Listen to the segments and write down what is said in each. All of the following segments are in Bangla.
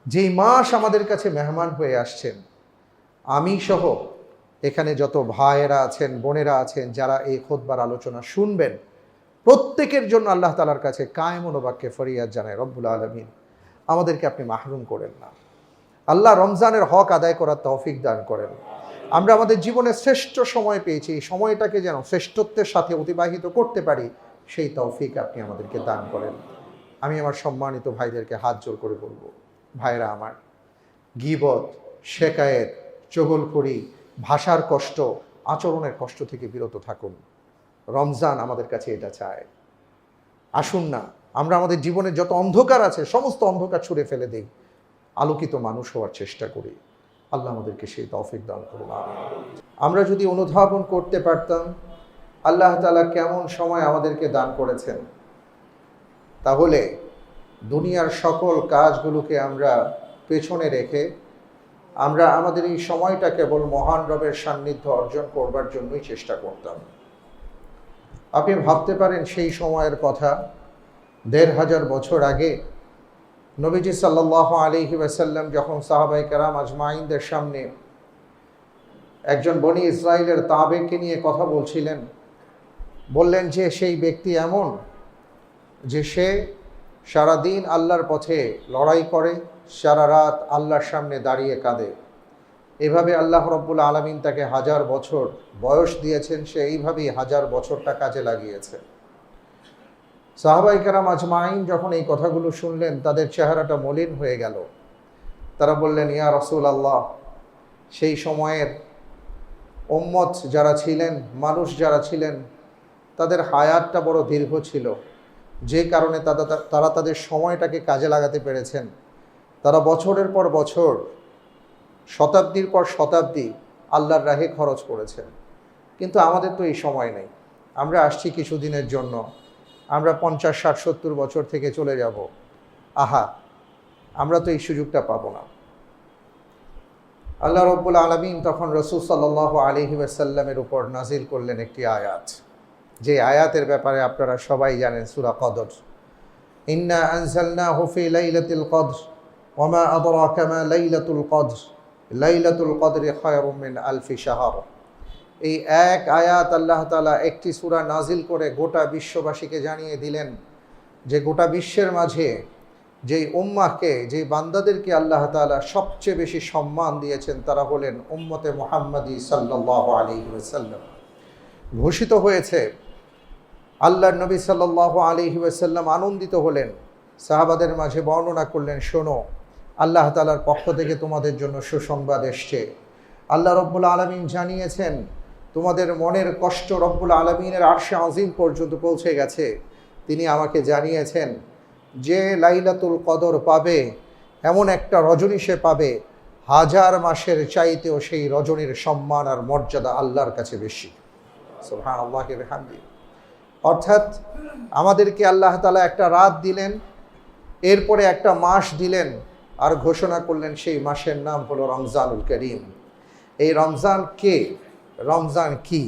যেই মাস আমাদের কাছে মেহমান হয়ে আসছেন, আমি সহ এখানে যত ভাইয়েরা আছেন, বোনেরা আছেন, যারা এই খুতবার আলোচনা শুনবেন, প্রত্যেকের জন্য আল্লাহ তাআলার কাছে কায়েমুন বাক্যে ফরিয়াদ জানায়, রব্বুল আলামিন আমাদেরকে আপনি মাহরুম করেন না। আল্লাহ রমজানের হক আদায় করার তৌফিক দান করেন। আমরা আমাদের জীবনে শ্রেষ্ঠ সময় পেয়েছি, এই সময়টাকে যেন শ্রেষ্ঠত্বের সাথে অতিবাহিত করতে পারি, সেই তৌফিক আপনি আমাদেরকে দান করেন। আমি আমার সম্মানিত ভাইদেরকে হাত জোর করে বলবো, ভাইরা আমার, গীবত, শেকায়েত, চগলখড়ি, ভাষার কষ্ট, আচরণের কষ্ট থেকে বিরত থাকুন। রমজান আমাদের কাছে এটা চায়। আসুন না আমরা আমাদের জীবনে যত অন্ধকার আছে সমস্ত অন্ধকার ছুঁড়ে ফেলে দিই, আলোকিত মানুষ হওয়ার চেষ্টা করি। আল্লাহ আমাদেরকে সেই তৌফিক দান করুন। আমরা যদি অনুধাবন করতে পারতাম আল্লাহ তাআলা কেমন সময় আমাদেরকে দান করেছেন, তাহলে দুনিয়ার সকল কাজগুলোকে আমরা পেছনে রেখে আমরা আমাদের এই সময়টা কেবল মহান রবের সান্নিধ্য অর্জন করবার জন্যই চেষ্টা করতাম। আপনি ভাবতে পারেন সেই সময়ের কথা, ১৫০০ বছর আগে নবীজি সাল্লাল্লাহু আলাইহি ওয়াসাল্লাম যখন সাহাবায়ে কেরাম আজমাইনদের সামনে একজন বনি ইসরাইলের তাবেকে নিয়ে কথা বলছিলেন, বললেন যে সেই ব্যক্তি এমন যে সে সারাদিন আল্লাহর পথে লড়াই করে, সারা রাত আল্লাহর সামনে দাঁড়িয়ে কাঁদে। এভাবে আল্লাহ রব্বুল আলামিন তাকে 1000 বছর বয়স দিয়েছেন, সে এইভাবেই 1000 বছরটা কাজে লাগিয়েছে। সাহাবায়ে কেরাম আজমাইন যখন এই কথাগুলো শুনলেন, তাদের চেহারাটা মলিন হয়ে গেল। তারা বললেন, ইয়া রাসূলুল্লাহ, সেই সময়ের উম্মত যারা ছিলেন, মানুষ যারা ছিলেন, তাদের হায়াতটা বড় দীর্ঘ ছিল, যে কারণে তারা তাদের সময়টাকে কাজে লাগাতে পেরেছেন। তারা বছরের পর বছর, শতাব্দীর পর শতাব্দী আল্লাহর রাহে খরচ করেছেন। কিন্তু আমাদের তো এই সময় নেই। আমরা আসছি কিছুদিনের জন্য, আমরা 50, 60, 70 বছর থেকে চলে যাব। আহা, আমরা তো এই সুযোগটা পাবো না। আল্লাহ রব্বুল আলামিন তখন রাসূল সাল্লাল্লাহু আলাইহি ওয়াসাল্লামের উপর নাজিল করলেন একটি আয়াত, যে আয়াতের ব্যাপারে আপনারা সবাই জানেন, সূরা কদর। ইন্না আনজালনাহু ফি লাইলাতিল কদর ওয়া মা আদরাকা মা লাইলাতুল কদর লাইলাতুল কদরি খায়রুম মিন আলফি শাহর। এই এক আয়াত আল্লাহ তাআলা একটি সূরা নাজিল করে গোটা বিশ্ববাসীকে জানিয়ে দিলেন যে গোটা বিশ্বের মাঝে যেই উম্মাহকে, যেই বান্দাদেরকে আল্লাহ তাআলা সবচেয়ে বেশি সম্মান দিয়েছেন, তারা হলেন উম্মতে মুহাম্মাদি সাল্লাল্লাহু আলাইহি ওয়াসাল্লাম। ঘোষিত হয়েছে, আল্লাহর নবী সাল্লাল্লাহু আলাইহি ওয়াসাল্লাম আনন্দিত হলেন, সাহাবাদের মাঝে বর্ণনা করলেন, শোনো, আল্লাহ তাআলার পক্ষ থেকে তোমাদের জন্য সুসংবাদ এসছে। আল্লাহ রব্বুল আলামিন জানিয়েছেন তোমাদের মনের কষ্ট রব্বুল আলামিনের আরশে আজিম পর্যন্ত পৌঁছে গেছে। তিনি আমাকে জানিয়েছেন যে লাইলাতুল কদর পাবে, এমন একটা রজনী সে পাবে, 1000 মাসের চাইতেও সেই রজনীর সম্মান আর মর্যাদা আল্লাহর কাছে বেশি। সুবহানাল্লাহি ওয়া বিহামদিহি। অর্থাৎ আমাদেরকে আল্লাহ তাআলা একটা রাত দিলেন, এরপরে একটা মাস দিলেন, আর ঘোষণা করলেন সেই মাসের নাম হলো রমজানুল করিম। এই রমজান কে, রমজান কি,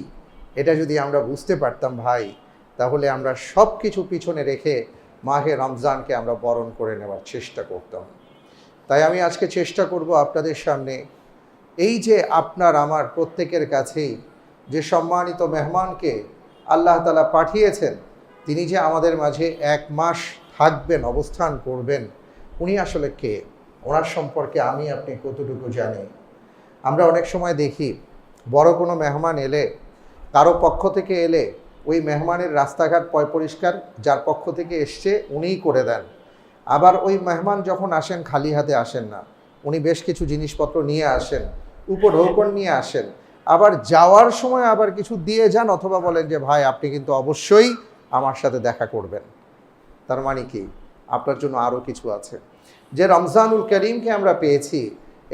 এটা যদি আমরা বুঝতে পারতাম ভাই, তাহলে আমরা সব কিছু পিছনে রেখে মাহে রমজানকে আমরা বরণ করে নেওয়ার চেষ্টা করতাম। তাই আমি আজকে চেষ্টা করব আপনাদের সামনে এই যে আপনার আমার প্রত্যেকের কাছেই যে সম্মানিত মেহমানকে আল্লাহ তাআলা পাঠিয়েছেন, তিনি যে আমাদের মাঝে 1 মাস থাকবেন, অবস্থান করবেন, উনি আসলে কে, ওনার সম্পর্কে আমি আপনি কতটুকু জানি। আমরা অনেক সময় দেখি বড় কোনো মেহমান এলে, কারো পক্ষ থেকে এলে, ওই মেহমানের রাস্তাঘাট পরিষ্কার যার পক্ষ থেকে এসছে উনিই করে দেন। আবার ওই মেহমান যখন আসেন খালি হাতে আসেন না, উনি বেশ কিছু জিনিসপত্র নিয়ে আসেন, উপঢৌকন নিয়ে আসেন, আবার যাওয়ার সময় আবার কিছু দিয়ে যান, অথবা বলেন যে ভাই আপনি কিন্তু অবশ্যই আমার সাথে দেখা করবেন। তার মানে কি, আপনার জন্য আরও কিছু আছে। যে রমজানুল করিমকে আমরা পেয়েছি,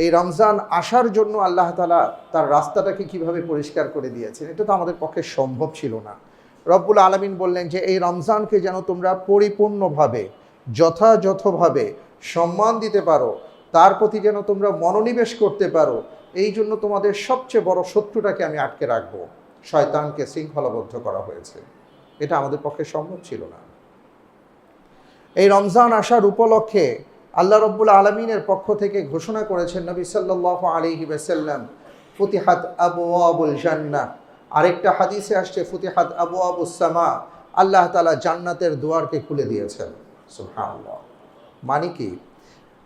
এই রমজান আসার জন্য আল্লাহ তাআলা তার রাস্তাটাকে কিভাবে পরিষ্কার করে দিয়েছেন, এটা তো আমাদের পক্ষে সম্ভব ছিল না। রব্বুল আলামিন বললেন যে এই রমজানকে যেন তোমরা পরিপূর্ণভাবে, যথাযথভাবে সম্মান দিতে পারো, তার প্রতি যেন তোমরা মনোনিবেশ করতে পারো, এই জন্য তোমাদের সবচেয়ে বড় শত্রুটাকে আমি আটকে রাখবো, শয়তানকে শৃঙ্খলাবদ্ধ করা হয়েছে। এটা আমাদের পক্ষে সম্ভব ছিল না। এই রমজান আসার উপলক্ষে আল্লাহ রব্বুল আলমিনের পক্ষ থেকে ঘোষণা করেছেন নবী সাল্লাল্লাহু আলাইহি ওয়াসাল্লাম, ফুতিহাত আবওয়াবুল জান্নাহ। আরেকটা হাদিসে আসছে ফুতিহাত আবওয়াবুস সামা, আল্লাহ তাআলা জান্নাতের দুয়ারকে খুলে দিয়েছেন। সুবহানাল্লাহ। মানে কি,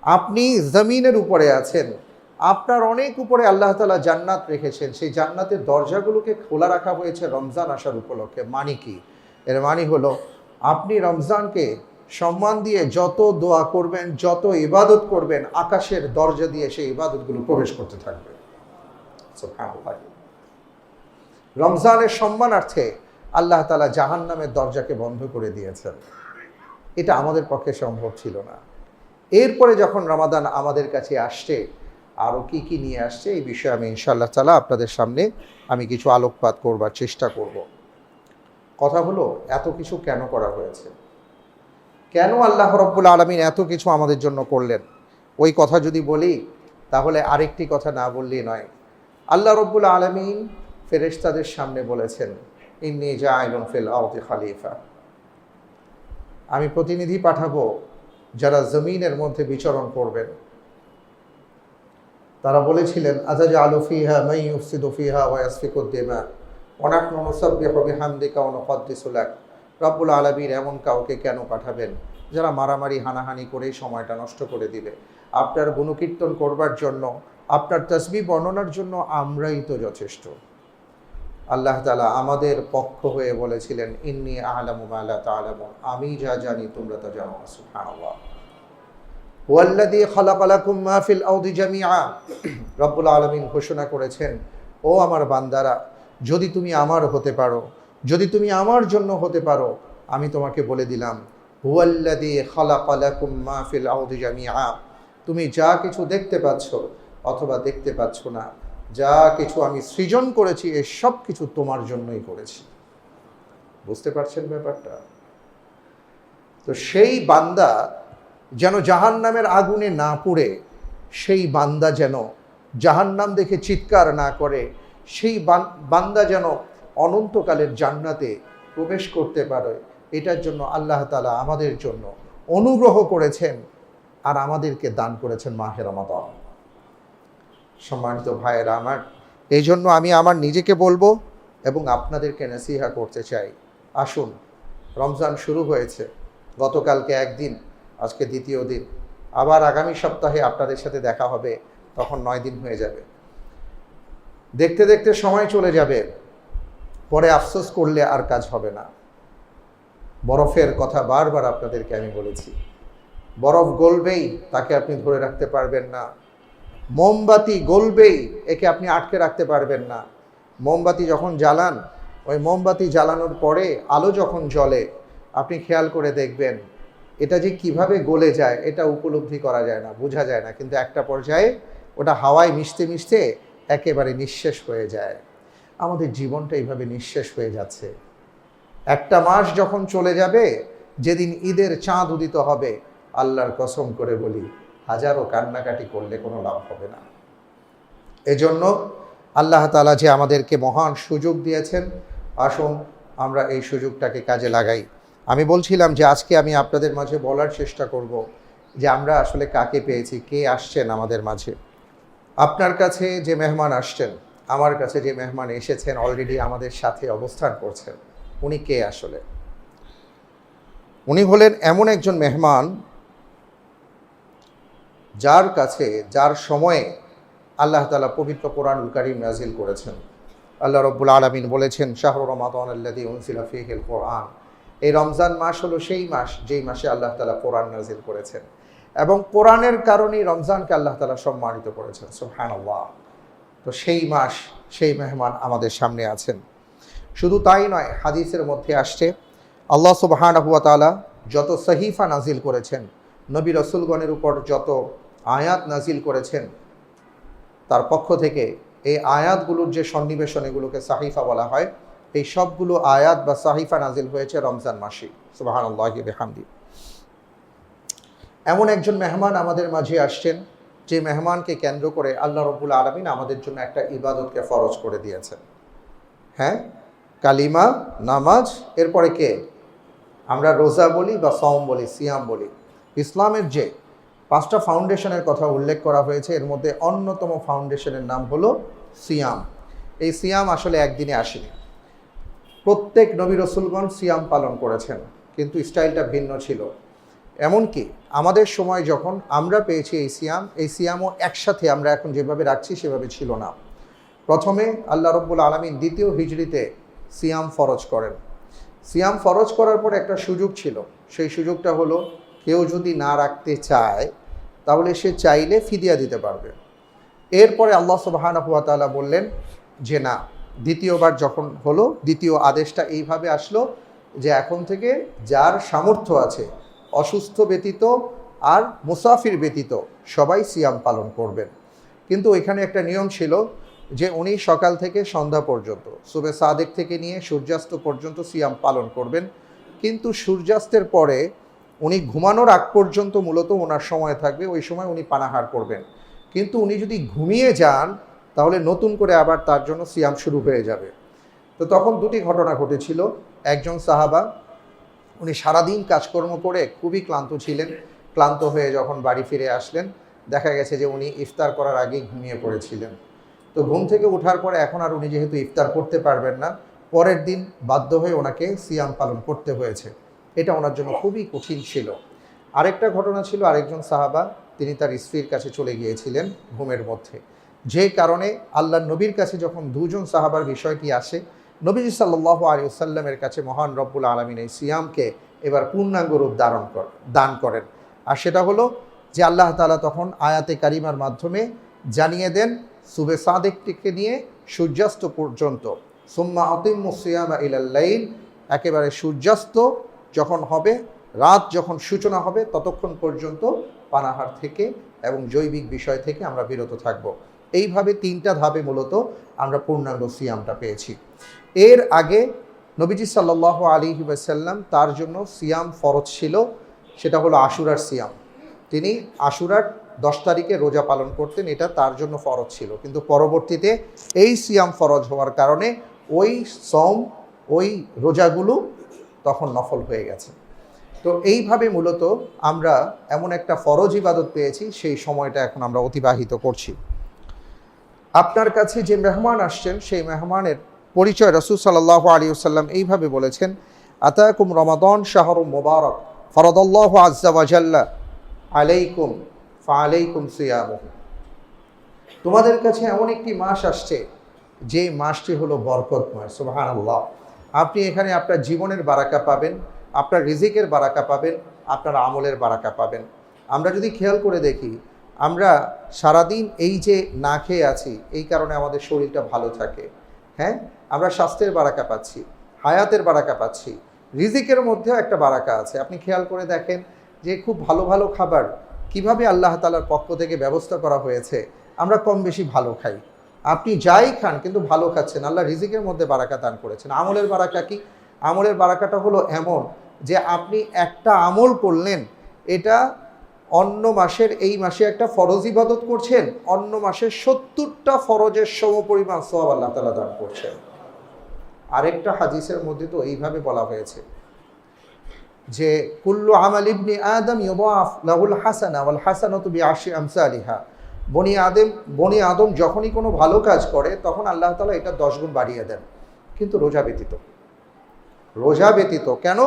আপনি জমিনের উপরে আছেন, আপনার অনেক উপরে আল্লাহ তাআলা জান্নাত রেখেছেন, সেই জান্নাতের দরজাগুলোকে খোলা রাখা হয়েছে রমজান আসার উপলক্ষে। মানে কি, এর মানে হলো আপনি রমজানকে সম্মান দিয়ে যত দোয়া করবেন, যত ইবাদত করবেন, আকাশের দরজা দিয়ে সেই ইবাদতগুলো প্রবেশ করতে থাকবে। সুবহানাল্লাহ। রমজানের সম্মানার্থে আল্লাহ তাআলা জাহান্নামের দরজাকে বন্ধ করে দিয়েছেন। এটা আমাদের পক্ষে সম্ভব ছিল না। এরপরে যখন রমাদান আমাদের কাছে আসছে, আরও কি কি নিয়ে আসছে এই বিষয়ে আমি ইনশাআল্লাহ তাআলা আপনাদের সামনে আমি কিছু আলোকপাত করবার চেষ্টা করব। কথা হলো, এত কিছু কেন করা হয়েছে, কেন আল্লাহ রাব্বুল আলামিন এত কিছু আমাদের জন্য করলেন, ওই কথা যদি বলি তাহলে আরেকটি কথা না বললেই নয়। আল্লাহ রাব্বুল আলামিন ফেরেশতাদের সামনে বলেছেন, ইন্নী জাইলুন ফিল আরদি খলিফা, আমি প্রতিনিধি পাঠাবো যারা জমিনের মধ্যে বিচরণ করবেন। তারা বলেছিলেন, আতাজআলু ফিহা মান ইউফসিদু ফিহা ওয়া ইয়াসফিকুদ দিমা ওয়া নাহনু নুসাব্বিহু বিহামদিকা ওয়া নুকদ্দিসু লাক। রব্বুল আলামিন এমন কাউকে কেন পাঠাবেন যারা মারামারি হানাহানি করে সময়টা নষ্ট করে দিবে? আপনার গুণকীর্তন করবার জন্য, আপনার তাসবিহ বর্ণনার জন্য আমরাই তো যথেষ্ট। আল্লাহ তাআলা আমাদের পক্ষ হয়ে বলেছিলেন, ইন্নী আ'লামু মা লা তা'লামুন, আমি যা জানি তোমরা তা জানো না। সুবহানাল্লাহ। ওয়াল্লাযী খালাকা লাকুম মা ফিল আরদি জামিআ, রব্বুল আলামিন ঘোষণা করেছেন, ও আমার বান্দারা, যদি তুমি আমার হতে পারো, যদি তুমি আমার জন্য হতে পারো, আমি তোমাকে বলে দিলাম, হুয়াল্লাযী খালাকা লাকুম মা ফিল আরদি জামিআ, তুমি যা কিছু দেখতে পাচ্ছ অথবা দেখতে পাচ্ছ না, যা কিছু আমি সৃজন করেছি এ সব কিছু তোমার জন্যই করেছি। বুঝতে পারছেন ব্যাপারটা? তো সেই বান্দা যেন জাহান্নামের আগুনে না পুড়ে, সেই বান্দা যেন জাহান্নাম দেখে চিৎকার না করে, সেই বান্দা যেন অনন্তকালের জান্নাতে প্রবেশ করতে পারে, এটার জন্য আল্লাহ তাআলা আমাদের জন্য অনুগ্রহ করেছেন আর আমাদেরকে দান করেছেন মাহে রমাদান। সম্মানিত ভাইয়েরা আমার, এই জন্য আমি আমার নিজেকে বলবো এবং আপনাদেরকে নসিহা করতে চাই, আসুন, রমজান শুরু হয়েছে, গতকালকে একদিন, আজকে দ্বিতীয় দিন, আবার আগামী সপ্তাহে আপনাদের সাথে দেখা হবে, তখন 9 দিন হয়ে যাবে। দেখতে দেখতে সময় চলে যাবে, পরে আফসোস করলে আর কাজ হবে না। বরফের কথা বারবার আপনাদেরকে আমি বলেছি, বরফ গলবেই, তাকে আপনি ধরে রাখতে পারবেন না। মোমবাতি গলবেই, একে আপনি আটকে রাখতে পারবেন না। মোমবাতি যখন জ্বালান, ওই মোমবাতি জ্বালানোর পরে আলো যখন জ্বলে, আপনি খেয়াল করে দেখবেন এটা যে কিভাবে গলে যায় এটা উপলব্ধি করা যায় না, বোঝা যায় না, কিন্তু একটা পর্যায়ে ওটা হাওয়ায় মিশতে মিশতে একেবারে নিঃশেষ হয়ে যায়। আমাদের জীবনটা এইভাবে নিঃশেষ হয়ে যাচ্ছে। একটা মাস যখন চলে যাবে, যেদিন ঈদের চাঁদ উদিত হবে, আল্লাহর কসম করে বলি, হাজারো কান্নাকাটি করলে কোনো লাভ হবে না। এজন্য আল্লাহ তাআলা যে আমাদেরকে মহান সুযোগ দিয়েছেন, আসুন আমরা এই সুযোগটাকে কাজে লাগাই। আমি বলছিলাম যে আজকে আমি আপনাদের মাঝে বলার চেষ্টা করব যে আমরা আসলে কাকে পেয়েছি, কে আসছেন আমাদের মাঝে। আপনার কাছে যে মেহমান আসছেন, আমার কাছে যে মেহমান এসেছেন, অলরেডি আমাদের সাথে অবস্থান করছেন, উনি কে আসলে? উনি হলেন এমন একজন মেহমান যার কাছে, যার সময়ে আল্লাহ তাআলা পবিত্র কোরআনুল কারীম নাজিল করেছেন। আল্লাহ রাব্বুল আলামিন বলেছেন, শাহরু রমাদান আল্লাযী উনজিলা ফীহিল কুরআন, এই রমজান মাস হলো সেই মাস যেই মাসে আল্লাহ তাআলা কোরআন নাজিল করেছেন, এবং কোরআনের কারণেই রমজানকে আল্লাহ তাআলা সম্মানিত করেছেন। সুবহানাল্লাহ। তো সেই মাস, সেই মেহমান আমাদের সামনে আছেন। শুধু তাই নয়, হাদিসের মধ্যে আসছে আল্লাহ সুবহানাহু ওয়া তাআলা যত সহিফা নাজিল করেছেন, নবী রাসূলগণের উপর যত আয়াত নাজিল করেছেন, তার পক্ষ থেকে এই আয়াতগুলোর যে সন্নিবেশন, এগুলোকে সাহিফা বলা হয়, এই সবগুলো আয়াত বা সাহিফা নাজিল হয়েছে রমজান মাসে। সুবহানাল্লাহি বিহামদি। এমন একজন মেহমান আমাদের মাঝে আসছেন, যে মেহমানকে কেন্দ্র করে আল্লাহ রাব্বুল আলামিন আমাদের জন্য একটা ইবাদতকে ফরজ করে দিয়েছেন। হ্যাঁ, কালিমা, নামাজ, এরপরে কে? আমরা রোজা বলি বা সওম বলি, সিয়াম বলি। ইসলামের যে 5টা ফাউন্ডেশনের কথা উল্লেখ করা হয়েছে, এর মধ্যে অন্যতম ফাউন্ডেশনের নাম হলো সিয়াম। এই সিয়াম আসলে একদিনে আসেনি, প্রত্যেক নবী রসুলগণ সিয়াম পালন করেছেন, কিন্তু স্টাইলটা ভিন্ন ছিল। এমনকি আমাদের সময় যখন আমরা পেয়েছি এই সিয়ামও একসাথে আমরা এখন যেভাবে রাখছি সেভাবে ছিল না। প্রথমে আল্লাহ রব্বুল আলামিন 2য় হিজরিতে সিয়াম ফরজ করেন। সিয়াম ফরজ করার পর একটা সুযোগ ছিল, সেই সুযোগটা হলো কেউ যদি না রাখতে চায় তাহলে সে চাইলে ফিদিয়া দিতে পারবে। এরপরে আল্লাহ সুবহানাহু ওয়া তাআলা বললেন যে না, দ্বিতীয়বার যখন হলো, দ্বিতীয় আদেশটা এইভাবে আসলো যে এখন থেকে যার সামর্থ্য আছে, অসুস্থ ব্যতীত আর মুসাফির ব্যতীত সবাই সিয়াম পালন করবেন। কিন্তু এখানে একটা নিয়ম ছিল যে উনি সকাল থেকে সন্ধ্যা পর্যন্ত, সুবে সাদেক থেকে নিয়ে সূর্যাস্ত পর্যন্ত সিয়াম পালন করবেন, কিন্তু সূর্যাস্তের পরে উনি ঘুমানোর আগ পর্যন্ত মূলত ওনার সময় থাকবে, ওই সময় উনি পানাহার করবেন। কিন্তু উনি যদি ঘুমিয়ে যান তাহলে নতুন করে আবার তার জন্য সিয়াম শুরু হয়ে যাবে। তো তখন 2টি ঘটনা ঘটেছিল। একজন সাহাবা, উনি সারাদিন কাজকর্ম করে খুবই ক্লান্ত ছিলেন, ক্লান্ত হয়ে যখন বাড়ি ফিরে আসলেন দেখা গেছে যে উনি ইফতার করার আগেই ঘুমিয়ে পড়েছিলেন। তো ঘুম থেকে ওঠার পরে এখন আর উনি যেহেতু ইফতার করতে পারবেন না, পরের দিন বাধ্য হয়ে ওনাকে সিয়াম পালন করতে হয়েছে। এটা ওনার জন্য খুবই কঠিন ছিল। আরেকটা ঘটনা ছিল, আরেকজন সাহাবা তিনি তার স্ত্রীর কাছে চলে গিয়েছিলেন ঘুমের মধ্যে, যে কারণে আল্লাহর নবীর কাছে যখন 2জন সাহাবার বিষয়টি আসে, নবীজি সাল্লাল্লাহু আলাইহি ওয়াসাল্লামের কাছে মহান রব্বুল আলামিন এই সিয়ামকে এবার পূর্ণাঙ্গ রূপ দান করেন। আর সেটা হলো যে আল্লাহ তাআলা তখন আয়াতে কারিমার মাধ্যমে জানিয়ে দেন সুবে সাদেক থেকে নিয়ে সূর্যাস্ত পর্যন্ত, সুম্মা আতিম্মুস সিয়ামা ইলাল লাইল, একেবারে সূর্যাস্ত যখন হবে, রাত যখন সূচনা হবে ততক্ষণ পর্যন্ত পানাহার থেকে এবং জৈবিক বিষয় থেকে আমরা বিরত থাকব। এইভাবে 3টা ধাপে মূলত আমরা পূর্ণাঙ্গ সিয়ামটা পেয়েছি। এর আগে নবীজি সাল্লাল্লাহু আলাইহি ওয়াসাল্লাম তার জন্য সিয়াম ফরজ ছিল, সেটা হলো আশুরার সিয়াম। তিনি আশুরার 10 তারিখে রোজা পালন করতেন, এটা তার জন্য ফরজ ছিল। কিন্তু পরবর্তীতে এই সিয়াম ফরজ হওয়ার কারণে ওই সওম, ওই রোজাগুলো তখন নফল হয়ে গেছে। তো এইভাবে মূলত আমরা এমন একটা ফরজ ইবাদত পেয়েছি, সেই সময়টা এখন আমরা অতিবাহিত করছি। আপনার কাছে যে মেহমান আসছেন সেই মেহমানের পরিচয় রাসূল সাল্লাল্লাহু আলাইহি ওয়াসাল্লাম এইভাবে বলেছেন, আতাকুম রমাদান শাহরুম মুবারক ফরাদাল্লাহু আযজা ওয়া জাল্লা আলাইকুম ফাআলাইকুম সিয়ামুহু। তোমাদের কাছে এমন একটি মাস আসছে যে মাসটি হলো বরকতময়। সুবহানাল্লাহ। আপনি এখানে আপনার জীবনের বারাকা পাবেন, আপনার রিজিকের বারাকা পাবেন, আপনার আমলের বারাকা পাবেন। আমরা যদি খেয়াল করে দেখি, আমরা সারাদিন এই যে না খেয়ে আছি এই কারণে আমাদের শরীরটা ভালো থাকে, হ্যাঁ, আমরা স্বাস্থ্যের বারাকা পাচ্ছি, হায়াতের বারাকা পাচ্ছি, রিজিকের মধ্যেও একটা বারাকা আছে। আপনি খেয়াল করে দেখেন যে খুব ভালো ভালো খাবার কিভাবে আল্লাহ তাআলার পক্ষ থেকে ব্যবস্থা করা হয়েছে, আমরা কম বেশি ভালো খাই। আপনি যাই খান কিন্তু ভালো খাচ্ছেন, আল্লাহ রিজিকের মধ্যে বারাকা দান করেছেন। আমলের বারাকা কি? আমলের বারাকাটা হলো এমন যে আপনি একটা আমল করলেন, এটা অন্য মাসের, এই মাসে একটা ফরজ ইবাদত করছেন, অন্য মাসের 70টা ফরজের সমপরিমাণ সওয়াব আল্লাহ তাআলা দান করছেন। আরেকটা হাদিসের মধ্যে তো এইভাবে বলা হয়েছে যে কুল্লু আমাল ইবনি আদম ইউদাফ লাহুল হাসানা ওয়াল হাসানাতু বিআশরি আমসালিহা। বনি আদম যখনই কোনো ভালো কাজ করে তখন আল্লাহ তাআলা এটা 10 গুণ বাড়িয়ে দেন, কিন্তু রোজা ব্যতীত। কেন?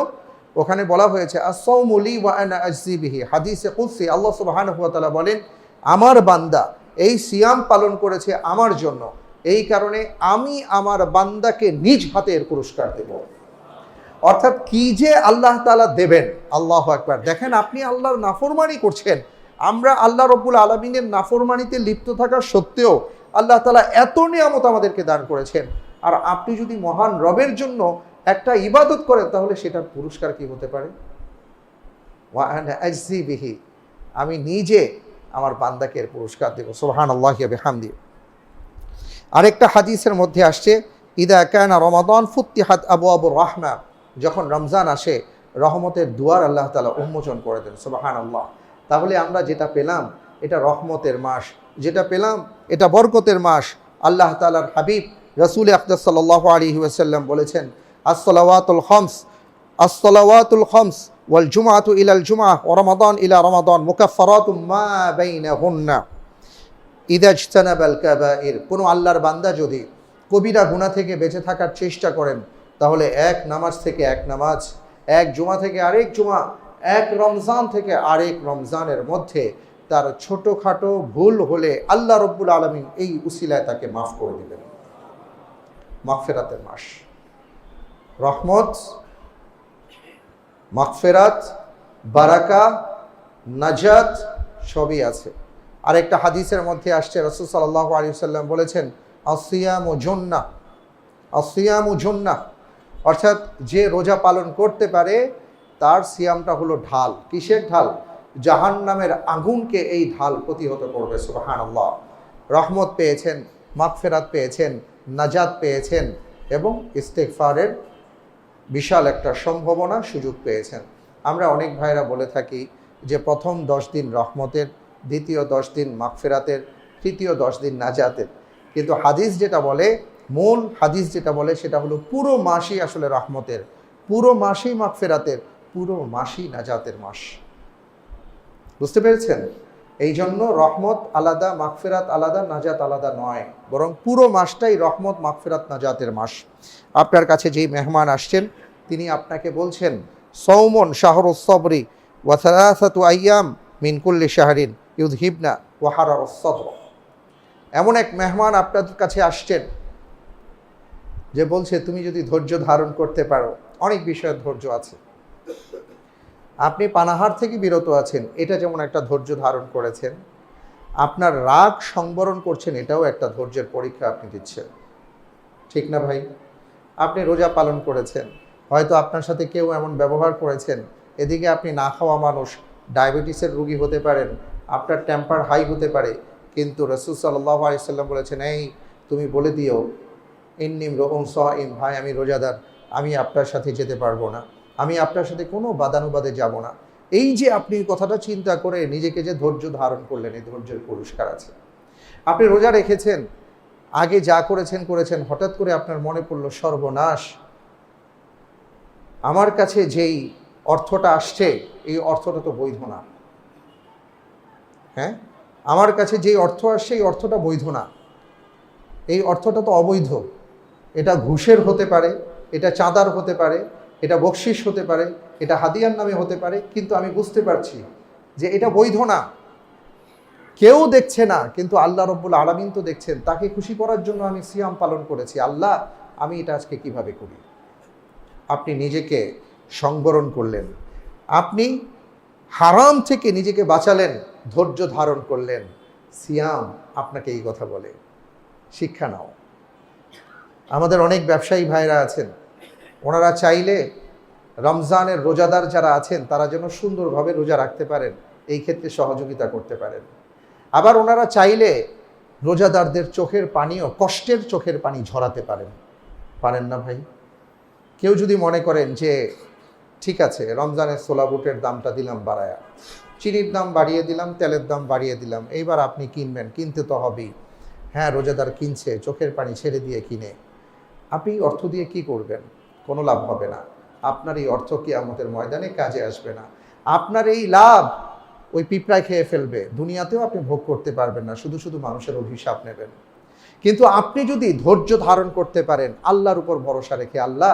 ওখানে বলা হয়েছে as-সাওমু লি ওয়া আনা আজজি বিহি। হাদিসে কুদসি আল্লাহ সুবহানাহু ওয়া তাআলা বলেন, আমার বান্দা এই সিয়াম পালন করেছে আমার জন্য, এই কারণে আমি আমার বান্দাকে নিজ হাতে এর পুরস্কার দেব। অর্থাৎ কি যে আল্লাহ তাআলা দেবেন, আল্লাহু আকবার। দেখেন, আপনি আল্লাহর নাফরমানি করছেন, আমরা আল্লাহ রব্বুল আলামিনের নাফরমানিতে লিপ্ত থাকা সত্ত্বেও আল্লাহ তাআলা এত নিয়ামত আমাদেরকে দান করেছেন, আর আপনি যদি মহান রবের জন্য একটা ইবাদত করেন তাহলে সেটার পুরস্কার কি হতে পারে? ওয়া আনা আজজি বিহি, আমি নিজে আমার বান্দাকে এর পুরস্কার দেব। সুবহানাল্লাহি ওয়া বিহামদিহি। আরেকটা হাদিসের মধ্যে আসছে, ইদা কানা রমাদান ফুতিহাত আবওয়াবুর রাহমা, যখন রমজান আসে রহমতের দুয়ার আল্লাহ তাআলা উন্মোচন করে দেন। সুবহানাল্লাহ। তাহলে আমরা যেটা পেলাম এটা রহমতের মাস, যেটা পেলাম এটা বরকতের মাস। আল্লাহ তাআলার হাবিব রাসূল আকরাম সাল্লাল্লাহু আলাইহি ওয়াসাল্লাম বলেছেন, আসসালাওয়াতুল খামস ওয়াল জুমআতু ইলাল জুমআহ ওয়া রমাদান ইলা রমাদান মুকাফফারাতুম মা বাইনাহুন্না ইযা ইজতানাবাল কাবাইর। কোনো আল্লাহর বান্দা যদি কবিরা গুনাহ থেকে বেঁচে থাকার চেষ্টা করেন, তাহলে এক নামাজ থেকে এক নামাজ, এক জুমা থেকে আরেক জুমা, এক রমজান থেকে আরেক রমজানের মধ্যে তার ছোটোখাটো ভুল হলে আল্লাহ রব্বুল আলামিন এই উসিলায় তাকে মাফ করে দিবেন। মাগফিরাতের মাস, রহমত, মাগফিরাত, বারাকা, নাজাত সবই আছে। আরেকটা হাদিসের মধ্যে আসছে, রাসূল সাল্লাল্লাহু আলাইহি ওয়াসাল্লাম বলেছেন, আসিয়ামু জুন্নাহ, আসিয়ামু জুন্নাহ, অর্থাৎ যে রোজা পালন করতে পারে তার সিয়ামটা হলো ঢাল। কিসের ঢাল? জাহান্নামের আগুনকে এই ঢাল প্রতিহত করবে। সুবহানাল্লাহ। রহমত পেয়েছেন, মাগফিরাত পেয়েছেন, নাজাত পেয়েছেন এবং ইস্তেগফারের বিশাল একটা সম্ভাবনা, সুযোগ পেয়েছেন। আমরা অনেক ভাইরা বলে থাকি যে প্রথম 10 দিন রহমতের, দ্বিতীয় 10 দিন মাগফিরাতের, তৃতীয় 10 দিন নাজাতের। কিন্তু হাদিস যেটা বলে, মূল হাদিস যেটা বলে সেটা হলো পুরো মাসই আসলে রহমতের, পুরো মাসই মাগফিরাতের, পুরো মাসই নাজাতের মাস। বুঝতে পেরেছেন? এই জন্য রহমত আলাদা, মাগফিরাত আলাদা, নাজাত আলাদা নয়, বরং পুরো মাসটাই রহমত, মাগফিরাত, নাজাতের মাস। আপনার কাছে যেই মেহমান আসছেন তিনি আপনাকে বলছেন, সৌমন শাহরুস সবরি ওয়া সালাসাতু আইয়াম মিন কুল্লি শাহরিন ইউযহিবনা ওয়া হারারুস সদর। এমন এক মেহমান আপনাদের কাছে আসছেন যে বলছে, তুমি যদি ধৈর্য ধারণ করতে পারো, অনেক বিষয়ের ধৈর্য আছে, আপনি পানাহার থেকে বিরত আছেন, এটা যেমন একটা ধৈর্য ধারণ করেছেন, আপনার রাগ সংবরণ করছেন, এটাও একটা ধৈর্যের পরীক্ষা আপনি দিচ্ছেন। ঠিক না ভাই? আপনি রোজা পালন করেছেন, হয়তো আপনার সাথে কেউ এমন ব্যবহার করেছেন, এদিকে আপনি না খাওয়া মানুষ, ডায়াবেটিসের রোগী হতে পারেন, আপনার টেম্পার হাই হতে পারে, কিন্তু রাসূল সাল্লাল্লাহু আলাইহি ওয়াসাল্লাম বলেছেন, এই তুমি বলে দিও, ইন্নী ইমরুউন সাইম, ভাই আমি রোজাদার, আমি আপনার সাথে যেতে পারবো না, আমি আপনার সাথে কোনো বাদানুবাদে যাব না। এই যে আপনি কথাটা চিন্তা করে নিজেকে যে ধৈর্য ধারণ করলেন, এই ধৈর্যের পুরস্কার আছে। আপনি রোজা রেখেছেন, আগে যা করেছেন, হঠাৎ করে আপনার মনে পড়ল, সর্বনাশ, আমার কাছে যেই অর্থটা আসছে এই অর্থটা তো বৈধ না। হ্যাঁ, আমার কাছে যেই অর্থ আসছে এই অর্থটা বৈধ না, এই অর্থটা তো অবৈধ, এটা ঘুষের হতে পারে, এটা চাঁদার হতে পারে, এটা বকশিস হতে পারে, এটা হাদিয়ার নামে হতে পারে, কিন্তু আমি বুঝতে পারছি যে এটা বৈধ না। কেউ দেখছে না, কিন্তু আল্লাহ রব্বুল আলামিন তো দেখছেন। তাকে খুশি করার জন্য আমি সিয়াম পালন করেছি। আল্লাহ, আমি এটা আজকে কিভাবে করি? আপনি নিজেকে সংবরণ করলেন, আপনি হারাম থেকে নিজেকে বাঁচালেন, ধৈর্য ধারণ করলেন। সিয়াম আপনাকে এই কথা বলে, শিক্ষা নাও। আমাদের অনেক ব্যবসায়ী ভাইরা আছেন, ওনারা চাইলে রমজানের রোজাদার যারা আছেন তারা যেন সুন্দরভাবে রোজা রাখতে পারেন, এই ক্ষেত্রে সহযোগিতা করতে পারেন। আবার ওনারা চাইলে রোজাদারদের চোখের পানিও, কষ্টের চোখের পানি ঝরাতে পারেন না ভাই? কেউ যদি মনে করেন যে ঠিক আছে, রমজানের ছোলা বুটের দামটা দিলাম বাড়ায়া, চিনির দাম বাড়িয়ে দিলাম, তেলের দাম বাড়িয়ে দিলাম, এইবার আপনি কিনবেন, কিনতে তো হবেই। হ্যাঁ, রোজাদার কিনছে, চোখের পানি ছেড়ে দিয়ে কিনে, আপনি অর্থ দিয়ে কি করবেন? কোনো লাভ হবে না। আপনার এই অর্থ কিয়ামতের ময়দানে কাজে আসবে না। আপনার এই লাভ ওই পিঁপড়ায় খেয়ে ফেলবে, দুনিয়াতেও আপনি ভোগ করতে পারবেন না, শুধু শুধু মানুষের অভিশাপ নেবেন। কিন্তু আপনি যদি ধৈর্য ধারণ করতে পারেন, আল্লাহর উপর ভরসা রেখে, আল্লাহ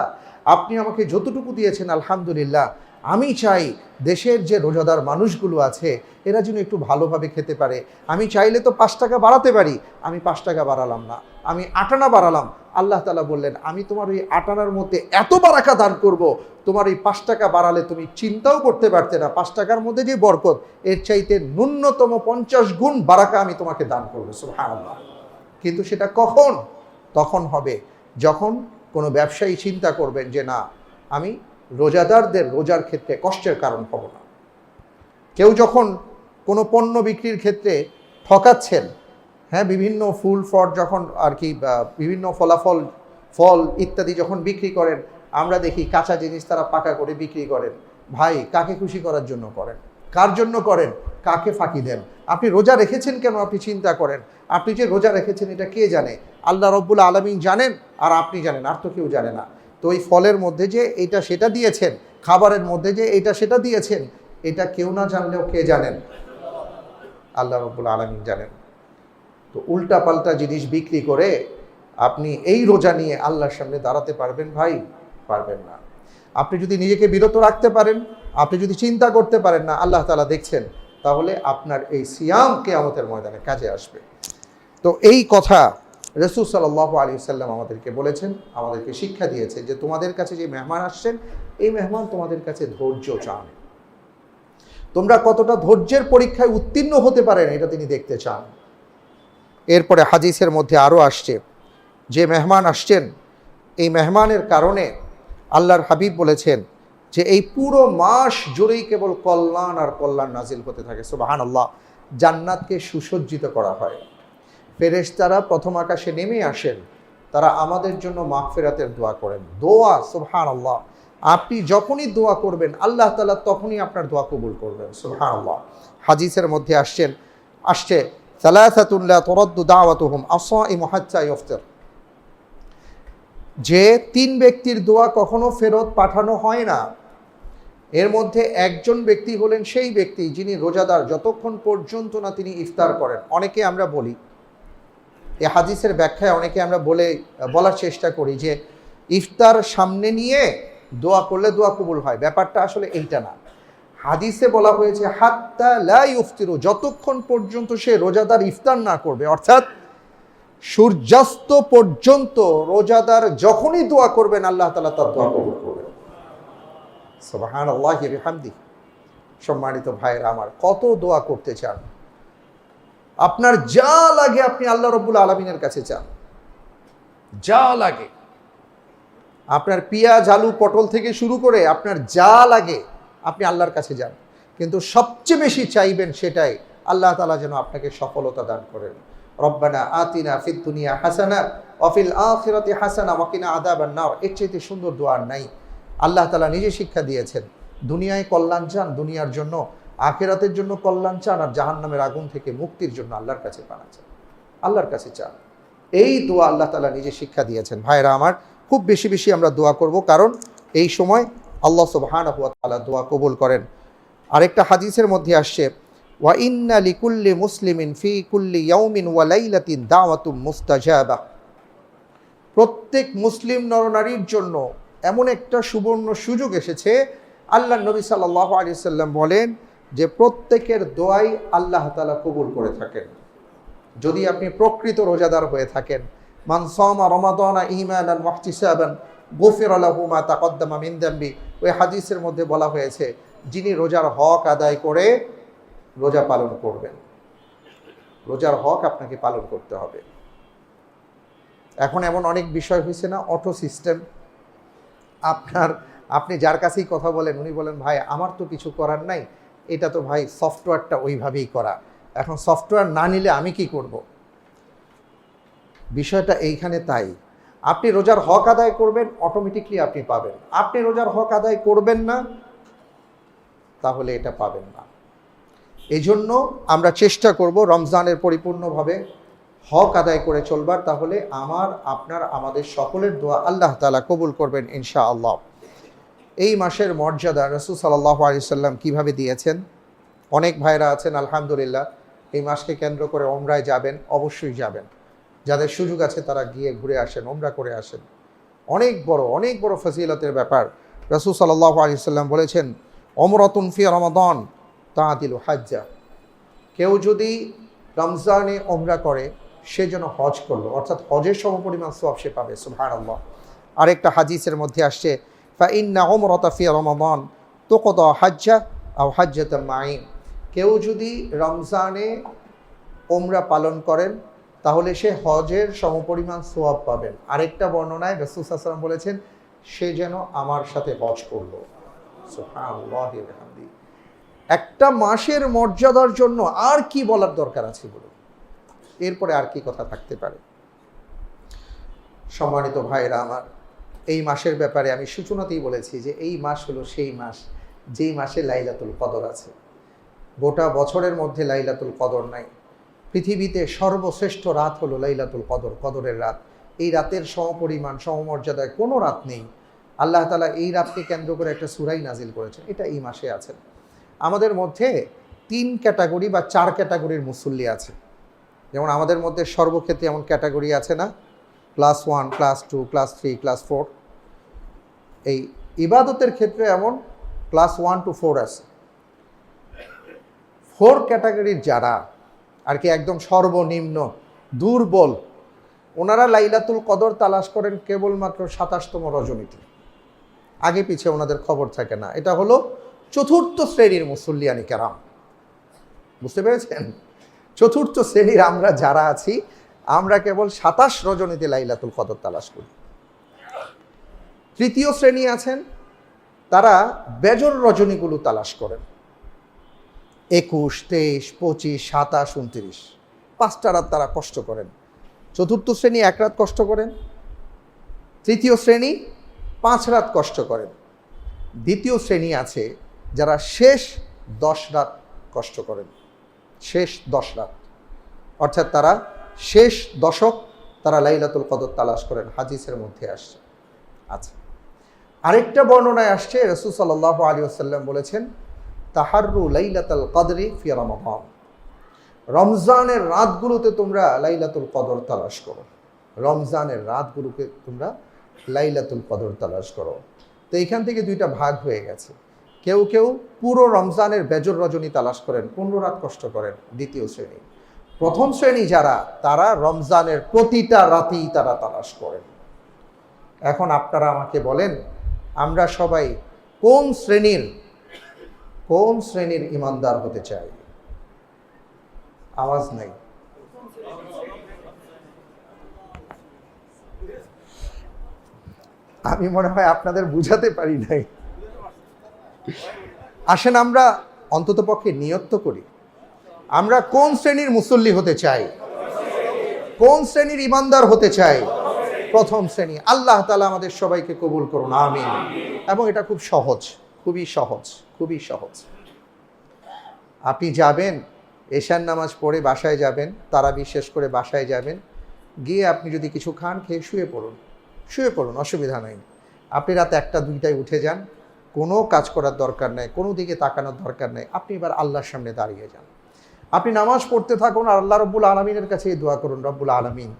আপনি আমাকে যতটুকু দিয়েছেন আলহামদুলিল্লাহ, আমি চাই দেশের যে রোজাদার মানুষগুলো আছে এরা যেন একটু ভালোভাবে খেতে পারে। আমি চাইলে তো 5 টাকা বাড়াতে পারি, আমি 5 টাকা বাড়ালাম না, আমি 8 আনা বাড়ালাম। আল্লাহ তাআলা বললেন, আমি তোমার ওই 8 আনার মধ্যে এত বারাকা দান করব, তোমার এই 5 টাকা বাড়ালে তুমি চিন্তাও করতে পারতে না। 5 টাকার মধ্যে যে বরকত, এর চাইতে ন্যূনতম 50 গুণ বারাকা আমি তোমাকে দান করবো। সুবহানাল্লাহ। কিন্তু সেটা কখন? তখন হবে যখন কোনো ব্যবসায়ী চিন্তা করবেন যে না, আমি রোজাদারদের রোজার ক্ষেত্রে কষ্টের কারণ হব না। কেউ যখন কোনো পণ্য বিক্রির ক্ষেত্রে ঠকাচ্ছেন, হ্যাঁ, বিভিন্ন ফুল ফল যখন আর কি বিভিন্ন ফল ইত্যাদি যখন বিক্রি করেন, আমরা দেখি কাঁচা জিনিস তারা পাকা করে বিক্রি করেন। ভাই, কাকে খুশি করার জন্য করেন? কার জন্য করেন? কাকে ফাঁকি দেন? আপনি রোজা রেখেছেন কেন? আপনি চিন্তা করেন। আপনি যে রোজা রেখেছেন এটা কে জানে? আল্লাহ রব্বুল আলামিন জানেন, আর আপনি জানেন, আর তো কেউ জানে না। তো ওই ফলের মধ্যে যে এটা সেটা দিয়েছেন, খাবারের মধ্যে যে এটা সেটা দিয়েছেন, এটা কেউ না জানলেও কে জানেন? আল্লাহ রাব্বুল আলামিন জানেন। তো উল্টা পাল্টা জিনিস বিক্রি করে আপনি এই রোজা নিয়ে আল্লাহর সামনে দাঁড়াতে পারবেন ভাই? পারবেন না। আপনি যদি নিজেকে বিরত রাখতে পারেন, আপনি যদি চিন্তা করতে পারেন না আল্লাহ তাআলা দেখছেন, তাহলে আপনার এই সিয়াম কিয়ামতের ময়দানে কাজে আসবে। তো এই কথা রাসূল সাল্লাল্লাহু আলাইহি ওয়াসাল্লাম আমাদেরকে বলেছেন, আমাদেরকে শিক্ষা দিয়েছেন যে তোমাদের কাছে যে মেহমান আসছেন, এই মেহমান তোমাদের কাছে ধৈর্য চান। তোমরা কতটা ধৈর্যের পরীক্ষায় উত্তীর্ণ হতে পারেন এটা তিনি দেখতে চান। এরপরে হাদিসের মধ্যে আরও আসছে, যে মেহমান আসছেন এই মেহমানের কারণে আল্লাহর হাবিব বলেছেন যে এই পুরো মাস জুড়েই কেবল কল্যাণ আর কল্যাণ নাজিল হতে থাকে। সুবহানাল্লাহ। জান্নাতকে সুসজ্জিত করা হয়। ফেরেশতারা প্রথম আকাশে নেমে আসেন, তারা আমাদের জন্য মাগফিরাতের দোয়া করেন। দোয়া, সুবহানাল্লাহ, আপনি যখনই দোয়া করবেন আল্লাহ তাআলা তখনই আপনার দোয়া কবুল করবেন। সুবহানাল্লাহ। হাদিসের মধ্যে আসছে সালাসাতুন লা তুরাদ্দু দাওয়াতুহুম আস-সাইমু হাত্তা ইফতার, যে তিন ব্যক্তির দোয়া কখনো ফেরত পাঠানো হয় না। এর মধ্যে একজন ব্যক্তি হলেন সেই ব্যক্তি যিনি রোজাদার যতক্ষণ পর্যন্ত না তিনি ইফতার করেন। অনেকে আমরা বলি, এই হাদিসের ব্যাখ্যায় অনেকে আমরা বলার চেষ্টা করি যে ইফতার সামনে নিয়ে দোয়া করলে দোয়া কবুল হয়। ব্যাপারটা আসলে এইটা না। হাদিসে বলা হয়েছে হাত্তা লা ইফতিরু, যতক্ষণ পর্যন্ত সে রোজাদার ইফতার না করবে, অর্থাৎ সূর্যাস্ত পর্যন্ত রোজাদার যখনই দোয়া করবেন আল্লাহ তাআলা তার দোয়া কবুল করবেন। সুবহানাল্লাহি ওয়া বিহামদিহি। সম্মানিত ভাইরা আমার, কত দোয়া করতে চান, আপনার যা লাগে আপনি আল্লাহ রাব্বুল আলামিনের কাছে চান, যা লাগে। আপনার পেঁয়াজ আলু পটল থেকে শুরু করে আপনার যা লাগে আপনি আল্লাহর কাছে যান, কিন্তু সবচেয়ে বেশি চাইবেন সেটাই আল্লাহ তাআলা যেন আপনাকে সফলতা দান করেন। রব্বানা আতিনা ফিদ দুনিয়া হাসানা ওয়া ফিল আখিরাতি হাসানা ওয়া কিনা আযাবান নার। এর চাইতে সুন্দর দোয়া নাই। আল্লাহ তাআলা নিজে শিক্ষা দিয়েছেন, দুনিয়ায় কল্যাণ চান, দুনিয়ার জন্য আখিরাতের জন্য কল্যাণ চান, আর জাহান্নামের আগুন থেকে মুক্তির জন্য আল্লাহর কাছে পানা চান, আল্লাহর কাছে চান। এই দোয়া আল্লাহ তাআলা নিজে শিক্ষা দিয়েছেন। ভাইরা আমার, খুব বেশি বেশি আমরা দোয়া করব, কারণ এই সময় আল্লাহ সুবহানাহু ওয়া তাআলা দোয়া কবুল করেন। আরেকটা হাদিসের মধ্যে আসছে, ওয়া ইন্না লিকুল্লি মুসলিমিন ফি কুল্লি ইয়াউমিন ওয়া লাইলাতিন দাওয়াতুম মুস্তাজাবা। প্রত্যেক মুসলিম নরনারীর জন্য এমন একটা সুবর্ণ সুযোগ এসেছে। আল্লাহ নবী সাল্লাল্লাহু আলাইহি ওয়াসাল্লাম বলেন যে প্রত্যেকের দোয়াই আল্লাহ তাআলা কবুল করে থাকেন যদি আপনি প্রকৃত রোজাদার হয়ে থাকেন। মান সামা রমাদানা ঈমানান ওয়া ইহতিসাবান গুফিরা লাহু মা তাকদ্দামা মিন যামবি। ওই হাদিসের মধ্যে বলা হয়েছে, যিনি রোজার হক আদায় করে রোজা পালন করবেন, রোজার হক আপনাকে পালন করতে হবে। এখন এমন অনেক বিষয় হয়েছে না, অটো সিস্টেম। আপনি যার কাছেই কথা বলেন উনি বলেন ভাই আমার তো কিছু করার নাই, এটা তো ভাই সফটওয়্যারটা ওইভাবেই করা, এখন সফটওয়্যার না নিলে আমি কি করব। বিষয়টা এইখানে তাই, আপনি রোজার হক আদায় করবেন অটোমেটিকলি আপনি পাবেন। আপনি রোজার হক আদায় করবেন না তাহলে এটা পাবেন না। এই জন্য আমরা চেষ্টা করব রমজানের পরিপূর্ণভাবে হক আদায় করে চলবার, তাহলে আপনার আমাদের সকলের দোয়া আল্লাহ তাআলা কবুল করবেন ইনশাআল্লাহ। এই মাসের মর্যাদা রাসূল সাল্লাল্লাহু আলাইহি ওয়াসাল্লাম কীভাবে দিয়েছেন। অনেক ভাইরা আছেন আলহামদুলিল্লাহ এই মাসকে কেন্দ্র করে ওমরায় যাবেন, অবশ্যই যাবেন। যাদের সুযোগ আছে তারা গিয়ে ঘুরে আসেন, ওমরা করে আসেন। অনেক বড় ফজিলতের ব্যাপার। রাসূল সাল্লাল্লাহু আলাইহি ওয়াসাল্লাম বলেছেন, ওমরাতুন ফি রমাদান তাআদিলু হাজ্জা। কেউ যদি রমজানে ওমরা করে সে যেন হজ করলো, অর্থাৎ হজের সমপরিমাণ সওয়াব সে পাবে। সুবহানাল্লাহ। আরেকটা হাদিসের মধ্যে আসছে, ফাইন্না উমরাতা ফি রমাদান তুকদা হাজ্জা আও হাজ্জাতাম মাঈ। কেউ যদি রমজানে ওমরা পালন করেন তাহলে সে হজের সমপরিমাণ সওয়াব পাবেন। আরেকটা বর্ণনায় রাসূল সাল্লাল্লাহু আলাইহি ওয়াসাল্লাম বলেছেন, সে যেন আমার সাথে হজ করলো। সুবহানাল্লাহি ওয়া বিহামদিহি। একটা মাসের মর্যাদার জন্য আর কি বলার দরকার আছে বলুন, এরপরে আর কি কথা থাকতে পারে। সম্মানিত ভাইরা আমার, এই মাসের ব্যাপারে আমি সূচনাতেই বলেছি যে এই মাস হলো সেই মাস যেই মাসে লাইলাতুল কদর আছে। গোটা বছরের মধ্যে লাইলাতুল কদর নাই। পৃথিবীতে সর্বশ্রেষ্ঠ রাত হলো লাইলাতুল কদর, কদরের রাত। এই রাতের সমপরিমাণ সমমর্যাদায় কোনো রাত নেই। আল্লাহ তাআলা এই রাতকে কেন্দ্র করে একটা সূরাই নাজিল করেছেন, এটা এই মাসে আছে। আমাদের মধ্যে 3 ক্যাটাগরি বা 4 ক্যাটাগরির মুসল্লি আছে। যেমন আমাদের মধ্যে সর্বক্ষেত্রে এমন ক্যাটাগরি আছে না, ক্লাস 1, ক্লাস 2, ক্লাস 3, ক্লাস 4। এই ইবাদতের ক্ষেত্রে এমন ক্লাস 1 to 4 আছে। 4 ক্যাটাগরির যারা আর কি একদম সর্বনিম্ন দুর্বল, ওনারা লাইলাতুল কদর তালাশ করেন কেবলমাত্র 27তম রজনীতে, আগে পিছিয়ে ওনাদের খবর থাকে না। এটা হলো 4র্থ শ্রেণীর মুসল্লিয়ানি কেরাম। বুঝতে পেরেছেন? 4র্থ শ্রেণীর আমরা যারা আছি, আমরা কেবল 27 রজনীতে লাইলাতুল কদর তালাশ করি। 3য় শ্রেণী আছেন, তারা বেজর রজনীগুলো তালাশ করেন, 21, 23, 25, 27, 29, 5টা রাত তারা কষ্ট করেন। 4র্থ শ্রেণী 1 রাত কষ্ট করেন, 3য় শ্রেণী 5 রাত কষ্ট করেন, 2য় শ্রেণী আছে যারা শেষ 10 রাত কষ্ট করেন, শেষ 10 রাত, অর্থাৎ তারা শেষ দশক তারা লাইলাতুল কদর তালাশ করেন। হাদিসের মধ্যে আসছে। আচ্ছা, আরেকটা বর্ণনায় আসছে রাসূল সাল্লাল্লাহু আলাইহি ওয়াসাল্লাম বলেছেন, তাহাররু লাইলাতুল কদরি ফি রমাদান, রমজানের রাতগুলোতে তোমরা লাইলাতুল কদর তালাশ করো, রমজানের রাতগুলোকে তোমরা লাইলাতুল কদর তালাশ করো। তো এইখান থেকে 2টা ভাগ হয়ে গেছে। কেউ কেউ পুরো রমজানের বেজর রজনী তালাশ করেন, 15 রাত কষ্ট করেন, 2য় শ্রেণী। 1ম শ্রেণী যারা, তারা রমজানের প্রতিটা রাতেই তারা তালাশ করেন। এখন আপনারা আমাকে বলেন, আমরা সবাই কোন শ্রেণীর ইমানদার হতে চাই? আওয়াজ নাই। আমি মনে হয় আপনাদের বুঝাতে পারি নাই। আসেন আমরা অন্তত পক্ষে নিয়ত করি, আমরা কোন শ্রেণীর মুসল্লি হতে চাই, কোন শ্রেণীর ইমানদার হতে চাই? 1ম শ্রেণী। আল্লাহ তাআলা আমাদের সবাইকে কবুল করুন, আমিন। এবং এটা খুব সহজ, খুবই সহজ, খুবই সহজ। আপনি যাবেন, এশার নামাজ পড়ে বাসায় যাবেন, তারাবি শেষ করে বাসায় যাবেন, গিয়ে আপনি যদি কিছু খান, খেয়ে শুয়ে পড়ুন, অসুবিধা নেই। আপনি রাত 1টা 2টায় উঠে যান, কোনো কাজ করার দরকার নেই, কোনো দিকে তাকানোর দরকার নেই। আপনি এবার আল্লাহর সামনে দাঁড়িয়ে যান, আপনি নামাজ পড়তে থাকুন, আর আল্লাহ রব্বুল আলামিনের কাছে দোয়া করুন, রব্বুল আলামিন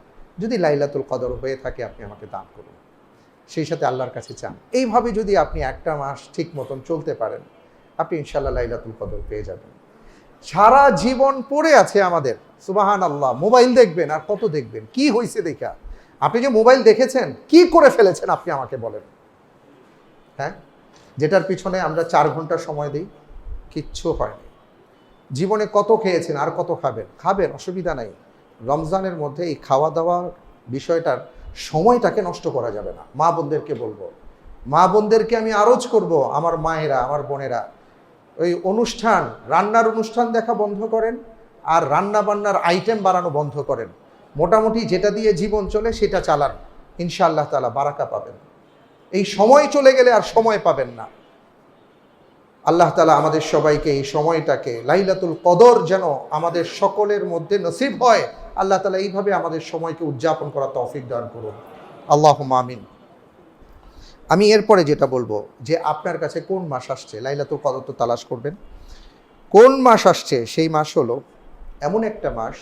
যদি লাইলাতুল কদর হয়ে থাকে আপনি আমাকে দান করুন, সেই সাথে আল্লাহর কাছে চান। এইভাবে যদি আপনি একটা মাস ঠিক মতন চলতে পারেন, আপনি ইনশাআল্লাহ লাইলাতুল কদর পেয়ে যাবেন। সারা জীবন পড়ে আছে আমাদের, সুবহানাল্লাহ। মোবাইল দেখবেন, আর কত দেখবেন? কি হয়েছে দেখা? আপনি যে মোবাইল দেখেছেন, কি করে ফেলেছেন আপনি আমাকে বলেন? হ্যাঁ, যেটার পিছনে আমরা 4 ঘন্টা সময় দিই, কিচ্ছু হয়নি। জীবনে কত খেয়েছেন, আর কত খাবেন, অসুবিধা নাই। রমজানের মধ্যে এই খাওয়া দাওয়ার বিষয়টার সময়টাকে নষ্ট করা যাবে না। মা বোনদেরকে বলবো, মা বোনদেরকে আমি আরজ করব, আমার মায়েরা, আমার বোনেরা, ওই অনুষ্ঠান, রান্নার অনুষ্ঠান দেখা বন্ধ করেন, আর রান্না বান্নার আইটেম বাড়ানো বন্ধ করেন। মোটামুটি যেটা দিয়ে জীবন চলে সেটা চালান, ইনশাআল্লাহ তাআলা বারাকা পাবেন। এই সময় চলে গেলে আর সময় পাবেন না। আল্লাহ তাআলা আমাদের সবাইকে এই সময়টাকে, লাইলাতুল কদর যেন আমাদের সকলের মধ্যে নসিব হয়। আল্লাহ তাআলা এইভাবে আমাদের সময়কে উদযাপন করার তৌফিক দান করুন, আল্লাহুম্মা আমিন। আমি এরপরে যেটা বলবো, যে আপনার কাছে কোন মাস আসছে, লাইলাতুল কদর তো তালাশ করবেন। কোন মাস আসছে? সেই মাস হলো এমন একটা মাস,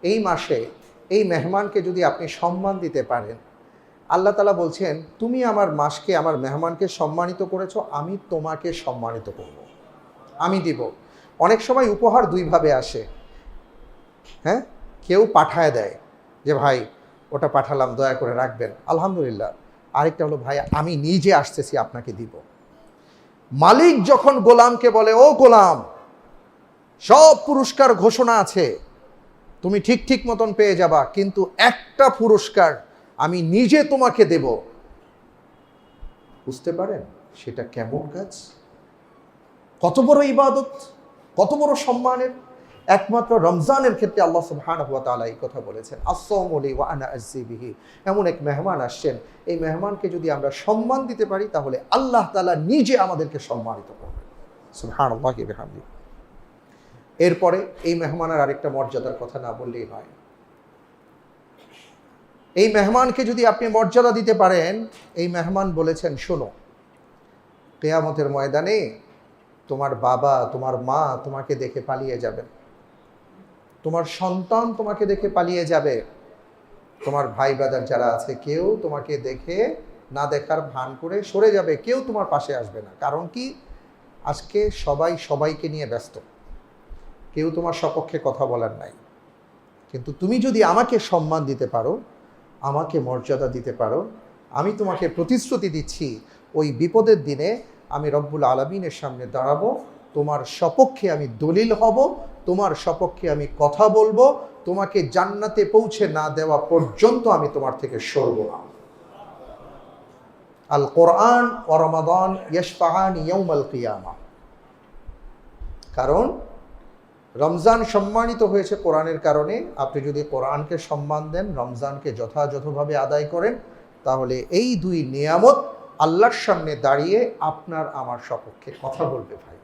এই মাসে এই মেহমানকে যদি আপনি সম্মান দিতে পারেন, আল্লাহ তাআলা বলছেন, তুমি আমার মাসকে, আমার মেহমানকে সম্মানিত করেছো, আমি তোমাকে সম্মানিত করব, আমি দিব। অনেক সময় উপহার 2 ভাবে আসে। হ্যাঁ, কেউ পাঠায় দেয় যে ভাই ওটা পাঠালাম, দয়া করে রাখবেন, আলহামদুলিল্লাহ। আরেকটা হলো, ভাই আমি নিজে আসতেছি, আপনাকে দিব। মালিক যখন গোলামকে বলে, ও গোলাম, সব পুরস্কার ঘোষণা আছে, তুমি ঠিক মতন পেয়ে যাবা, কিন্তু একটা পুরস্কার আমি নিজে তোমাকে দেব। বুঝতে পারেন সেটা কেমন কাজ, কত বড় ইবাদত, কত বড় সম্মানের। একমাত্র রমজানের ক্ষেত্রে আল্লাহ সুবহানাহু ওয়া তাআলা এই কথা বলেছেন, আসসামু লি ওয়া আনা আজজি বিহি। এমন এক মেহমান আসছেন, এই মেহমানকে যদি আমরা সম্মান দিতে পারি, তাহলে আল্লাহ তাআলা নিজে আমাদেরকে সম্মানিত করবেন। সুবহানাল্লাহি ওয়া বিহামদিহি। এরপরে এই মেহমানের আরেকটা মর্যাদার কথা না বললেই হয়। এই মেহমানকে যদি আপনি মর্যাদা দিতে পারেন, এই মেহমান বলেছেন, শোনো, কিয়ামতের ময়দানে তোমার বাবা, তোমার মা তোমাকে দেখে পালিয়ে যাবেন, তোমার সন্তান তোমাকে দেখে পালিয়ে যাবে, তোমার ভাই ব্রাদার যারা আছে কেউ তোমাকে দেখে না দেখার ভান করে সরে যাবে, কেউ তোমার পাশে আসবে না। কারণ কি? আজকে সবাই সবাইকে নিয়ে ব্যস্ত, কেউ তোমার সপক্ষে কথা বলার নাই। কিন্তু তুমি যদি আমাকে সম্মান দিতে পারো, আমাকে মর্যাদা দিতে পারো, আমি তোমাকে প্রতিশ্রুতি দিচ্ছি ওই বিপদের দিনে আমি রব্বুল আলামিনের সামনে দাঁড়াবো, তোমার সপক্ষে আমি দলিল হব, তোমার সপক্ষে আমি কথা বলবো, তোমাকে জান্নাতে পৌঁছে না দেওয়া পর্যন্ত আমি তোমার থেকে সরব না। আল কোরআন ও রমাদান ইয়াশফাআন ইয়াউমাল কিয়ামা। কারণ রমজান সম্মানিত হয়েছে কোরআনের কারণে। আপনি যদি কোরআনকে সম্মান দেন, রমজানকে যথাযথভাবে আদায় করেন, তাহলে এই দুই নিয়ামত আল্লাহর সামনে দাঁড়িয়ে আপনার আমার সপক্ষে কথা বলবে। ভাই,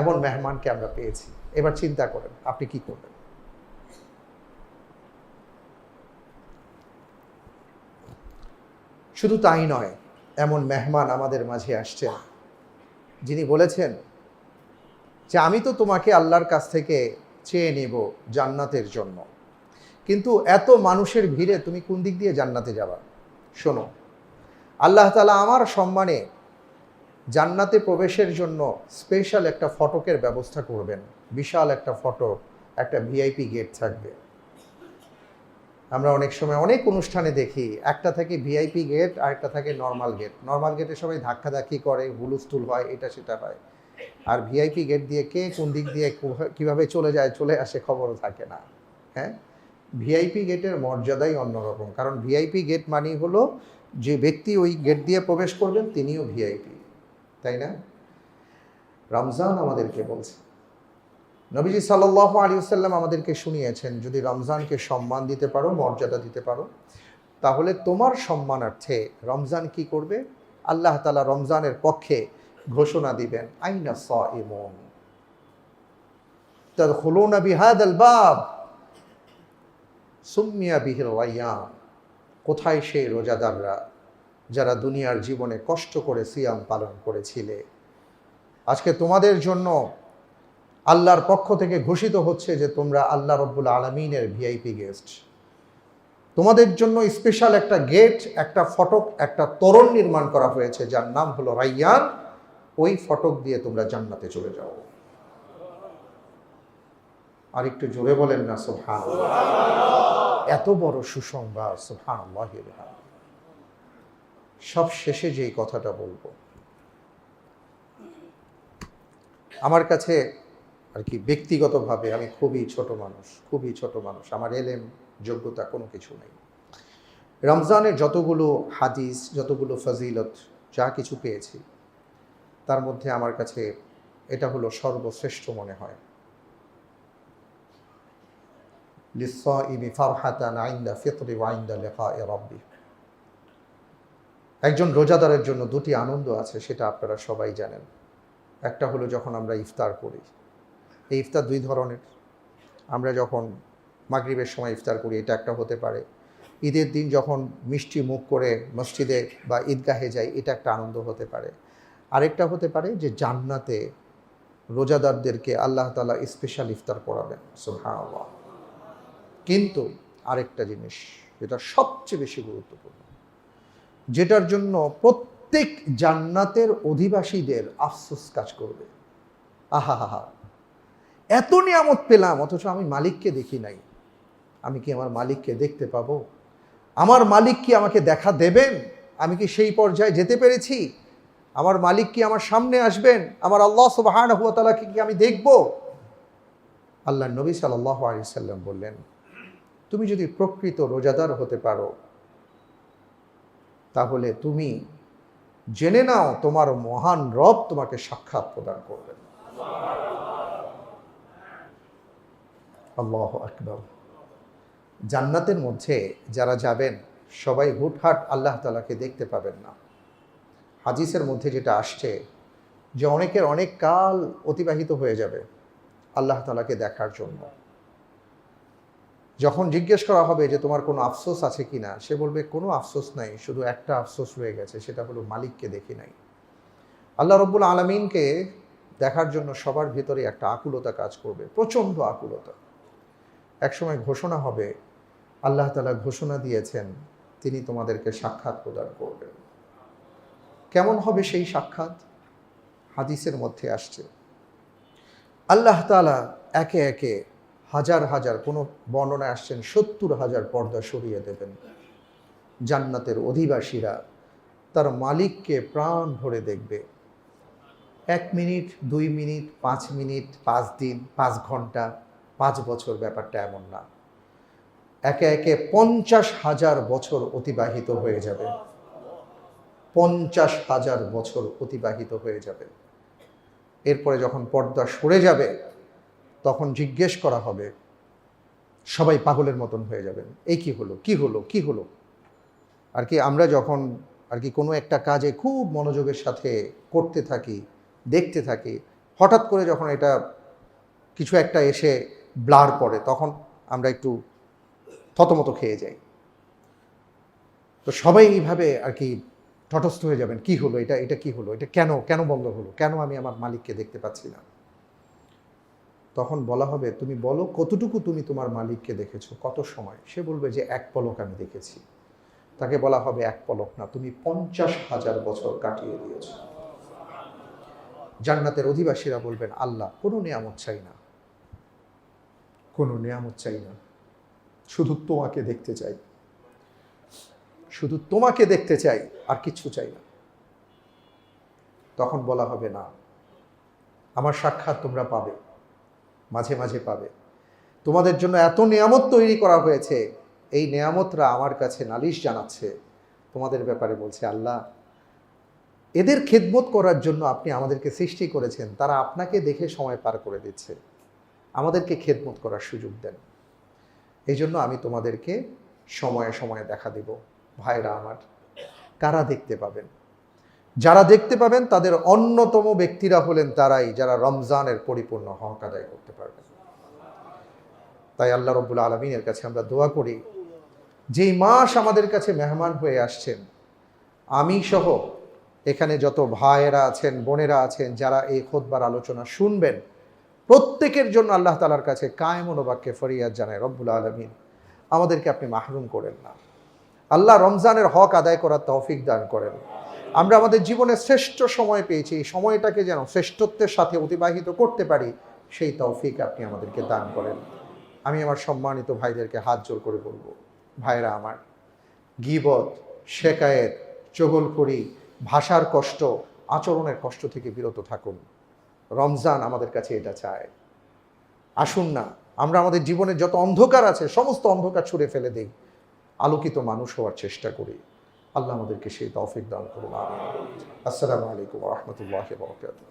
এমন মেহমানকে আমরা পেয়েছি। এবার চিন্তা করেন আপনি কি করবেন। শুধু তাই নয়, এমন মেহমান আমাদের মাঝে আসছেন যিনি বলেছেন যে আমি তো তোমাকে আল্লাহর কাছ থেকে চেয়ে নেব জান্নাতের জন্য, কিন্তু এত মানুষের ভিড়ে তুমি কোন দিক দিয়ে জান্নাতে যাবা? শোনো, আল্লাহ তাআলা আমার সম্মানে জান্নাতে প্রবেশের জন্য স্পেশাল একটা ফটকের ব্যবস্থা করবেন। বিশাল একটা ফটক, একটা ভিআইপি গেট থাকবে। আমরা অনেক সময় অনেক অনুষ্ঠানে দেখি, একটা থাকে ভিআইপি গেট, আরেকটা থাকে নর্মাল গেট। নর্মাল গেটে সবাই ধাক্কাধাক্কি করে, হুলস্থুল হয়, এটা সেটা হয়। আর ভিআইপি গেট দিয়ে কে কোন দিক দিয়ে কীভাবে চলে যায় চলে আসে খবরও থাকে না। হ্যাঁ, ভিআইপি গেটের মর্যাদাই অন্যরকম। কারণ ভিআইপি গেট মানেই হলো যে ব্যক্তি ওই গেট দিয়ে প্রবেশ করবেন তিনিও ভিআইপি, তাই না? রমজান আমাদেরকে বলছে, নবীজি সাল্লাল্লাহু আলাইহি ওয়াসাল্লাম আমাদেরকে শুনিয়েছেন, যদি রমজানকে সম্মান দিতে পারো, মর্যাদা দিতে পারো, তাহলে তোমার সম্মানার্থে রমজান কি করবে? আল্লাহ তাআলা রমজানের পক্ষে ঘোষণা দিবেন, আইনা সাইমুন তাদখুলুনা বিহাদাল বাব সুম্মিয়া বিহির রায়্যান। কোথায় সেই রোজাদাররা যারা দুনিয়ার জীবনে কষ্ট করে সিয়াম পালন করেছিলে? আজকে তোমাদের জন্য আল্লাহর পক্ষ থেকে ঘোষিত হচ্ছে যে তোমরা আল্লাহ রব্বুল আলামিনের ভিআইপি গেস্ট। তোমাদের জন্য স্পেশাল একটা গেট, একটা ফটক, একটা তোরণ নির্মাণ করা হয়েছে যার নাম হলো রায়্যান। ওই ফটক দিয়ে তোমরা জান্নাতে চলে যাও। আর একটু জোরে বলেন না সুবহানাল্লাহ। এত বড় সুসংবাদ, সুবহানাল্লাহ। সব শেষে যেই কথাটা বলবো, আমার কাছে আর কি ব্যক্তিগতভাবে আমি খুবই ছোট মানুষ, আমার এলেম যোগ্যতা কোনো কিছু নেই। রমজানের যতগুলো হাদিস, যতগুলো ফজিলত, যা কিছু পেয়েছি, তার মধ্যে আমার কাছে এটা হলো সর্বশ্রেষ্ঠ মনে হয়। লিসাইমি ফারহাতান ইনদা ফিতরি ওয়া ইনদা লিকাই রাব্বি। একজন রোজাদারের জন্য দুটি আনন্দ আছে, সেটা আপনারা সবাই জানেন। একটা হলো যখন আমরা ইফতার করি। এই ইফতার দুই ধরনের। আমরা যখন মাগরিবের সময় ইফতার করি, এটা একটা হতে পারে। ঈদের দিন যখন মিষ্টি মুখ করে মসজিদে বা ঈদগাহে যাই, এটা একটা আনন্দ হতে পারে। আরেকটা হতে পারে যে জান্নাতে রোজাদারদেরকে আল্লাহ তাআলা স্পেশাল ইফতার করাবেন, সুবহানাল্লাহ। কিন্তু আরেকটা জিনিস যেটা সবচেয়ে বেশি গুরুত্বপূর্ণ, যেটার জন্য প্রত্যেক জান্নাতের অধিবাসীদের আফসোস কাজ করবে। আহা হা হা, এত নিয়ামত পেলাম অথচ আমি মালিককে দেখি নাই। আমি কি আমার মালিককে দেখতে পাবো? আমার মালিক কি আমাকে দেখা দেবেন? আমি কি সেই পর্যায়ে যেতে পেরেছি? আমার মালিক কি আমার সামনে আসবেন? আমার আল্লাহ সুবহানাহু ওয়া তাআলাকে কি আমি দেখব? আল্লাহ নবী সাল্লাল্লাহু আলাইহি সাল্লাম বললেন, তুমি যদি প্রকৃত রোজাদার হতে পারো, তাহলে তুমি জেনে নাও তোমার মহান রব তোমাকে সাক্ষাৎ প্রদান করবেন। আল্লাহু আকবার। জান্নাতের মধ্যে যারা যাবেন সবাই হুটহাট আল্লাহ তাআলাকে দেখতে পাবেন না। হাদিসের মধ্যে যেটা আসছে যে অনেকের অনেক কাল অতিবাহিত হয়ে যাবে আল্লাহ তাআলাকে দেখার জন্য। যখন জিজ্ঞেস করা হবে যে তোমার কোনো আফসোস আছে কি না, সে বলবে কোনো আফসোস নাই, শুধু একটা আফসোস রয়ে গেছে, সেটা হলো মালিককে দেখি নাই। আল্লাহ রব্বুল আলমিনকে দেখার জন্য সবার ভিতরে একটা আকুলতা কাজ করবে, প্রচণ্ড আকুলতা। একসময় ঘোষণা হবে, আল্লাহ তাআলা ঘোষণা দিয়েছেন তিনি তোমাদেরকে সাক্ষাৎ প্রদান করবেন। কেমন হবে সেই সাক্ষাৎ? হাদিসের মধ্যে আসছে আল্লাহ তাআলা একে একে হাজার হাজার, কোনো বর্ণনায় আসছেন 70,000 পর্দা সরিয়ে দেবেন। জান্নাতের অধিবাসীরা তার মালিককে প্রাণ ভরে দেখবে। 1 মিনিট, 2 মিনিট, 5 মিনিট, 5 দিন, 5 ঘন্টা, 5 বছর, ব্যাপারটা এমন না। একে একে 50,000 বছর অতিবাহিত হয়ে যাবে। 50,000 বছর অতিবাহিত হয়ে যাবে। এরপরে যখন পর্দা সরে যাবে, তখন জিজ্ঞেস করা হবে, সবাই পাগলের মতন হয়ে যাবেন, এই কি হলো, কি হলো, কি হলো। আর কি আমরা যখন আর কি কোনো একটা কাজে খুব মনোযোগের সাথে করতে থাকি, দেখতে থাকি, হঠাৎ করে যখন এটা কিছু একটা এসে ব্লার করে, তখন আমরা একটু থতমত খেয়ে যাই। তো সবাই এইভাবে আর কি তটস্থ হয়ে যাবেন, কি হলো এটা, এটা কি হলো, এটা কেন, কেন বন্ধ হলো, কেন আমি আমার মালিককে দেখতে পাচ্ছি না। তখন বলা হবে, তুমি বলো কতটুকু তুমি তোমার মালিককে দেখেছো, কত সময়? সে বলবে যে 1 পলক আমি দেখেছি। তাকে বলা হবে 1 পলক না, তুমি 50,000 বছর কাটিয়ে দিয়েছো। জান্নাতের অধিবাসীরা বলবেন, আল্লাহ কোনো নিয়ামত চাই না, কোনো নিয়ামত চাই না, শুধু তোমাকে দেখতে চাই, শুধু তোমাকে দেখতে চাই, আর কিচ্ছু চাই না। তখন বলা হবে, না, আমার সাক্ষাৎ তোমরা পাবে, মাঝে মাঝে পাবে। তোমাদের জন্য এত নিয়ামত তৈরি করা হয়েছে, এই নিয়ামতরা আমার কাছে নালিশ জানাচ্ছে তোমাদের ব্যাপারে, বলছে আল্লাহ এদের খেদমত করার জন্য আপনি আমাদেরকে সৃষ্টি করেছেন, তারা আপনাকে দেখে সময় পার করে দিচ্ছে, আমাদেরকে খেদমত করার সুযোগ দেন। এই জন্য আমি তোমাদেরকে সময়ে সময়ে দেখা দেব। ভাইরা আমার, কারা দেখতে পাবেন? যারা দেখতে পাবেন তাদের অন্যতম ব্যক্তিরা হলেন তারাই যারা রমজানের পরিপূর্ণ হক আদায় করতে পারবেন। তাই আল্লাহ রব্বুল আলামিনের কাছে আমরা দোয়া করি, যেই মাস আমাদের কাছে মেহমান হয়ে আসছেন, আমি সহ এখানে যত ভাইয়েরা আছেন, বোনেরা আছেন, যারা এই খুতবার আলোচনা শুনবেন, প্রত্যেকের জন্য আল্লাহ তাআলার কাছে কায়েমুন বাক্যে ফরিয়াদ জানায়, রব্বুল আলামিন আমাদেরকে আপনি মাহরুম করেন না। আল্লাহ রমজানের হক আদায় করার তৌফিক দান করেন। আমরা আমাদের জীবনে শ্রেষ্ঠ সময় পেয়েছি, এই সময়টাকে যেন শ্রেষ্ঠত্বের সাথে অতিবাহিত করতে পারি, সেই তৌফিক আপনি আমাদেরকে দান করেন। আমি আমার সম্মানিত ভাইদেরকে হাত জোর করে বলবো, ভাইরা আমার, গীবত, শেকায়েত, চগলখড়ি, ভাষার কষ্ট, আচরণের কষ্ট থেকে বিরত থাকুন। রমজান আমাদের কাছে এটা চায়। আসুন না, আমরা আমাদের জীবনের যত অন্ধকার আছে সমস্ত অন্ধকার ছুঁড়ে ফেলে দেই, আলোকিত মানুষ হওয়ার চেষ্টা করি। আল্লাহ আমাদেরকে সেই তৌফিক দান করুন। আমিন। আসসালামু আলাইকুম ওয়া রাহমাতুল্লাহি ওয়া বারাকাতুহু।